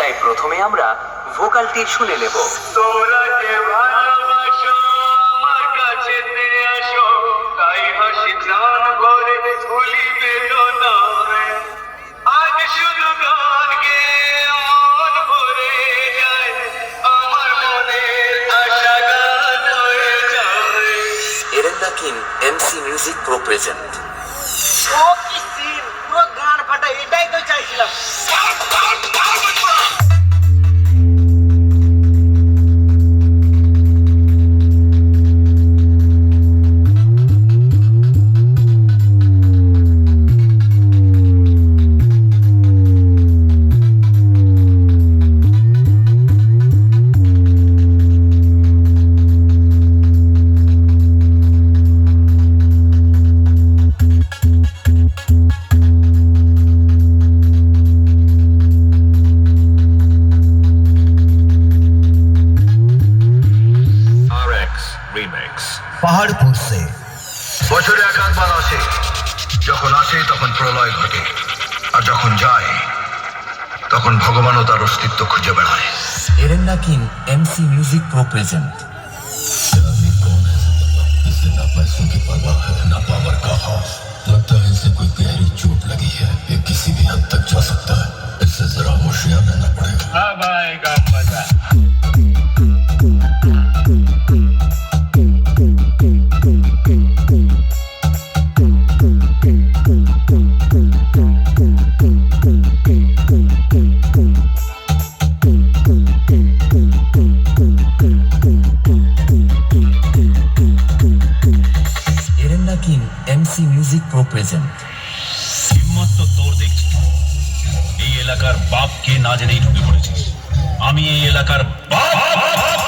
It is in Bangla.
তাই প্রথমে আমরা ভোকালটি শুনে নেব। তোমরা যে ভালোবাসো আমার কাছেতে আসো, তাই হাসি প্রাণ ভরে ভুলিবে না। আজ শুধু গান গেয়ে মন ভরে যায়, আমার মনের আশা গান হয়ে যায়। এরেন্দা king MC music pro present. ও কি সিন, পুরো গান ফাটা, এটাই তো চাইছিলাম। পাহাড়পুর সে বছরে একাধবার আসে, যখন আসে তখন প্রলয় ঘটে, আর যখন যায় তখন ভগবানও তার অস্তিত্ব খুঁজে বেড়ায়। এরেন্দা king MC music pro present. इसे ना पैसों की परवाह है ना पावर का खौफ। लगता है इसे कोई गहरी चोट लगी है, ये किसी भी हद तक जा सकता है। इससे जरा होशियार रहना पड़ेगा। अब आएगा मजा। এরেন্দা king MC music pro present. হিম্মত তো তোর দেখছি, এই এলাকার বাপকে না জেনেই ঢুকে পড়েছিস। আমি এই এলাকার বাপ।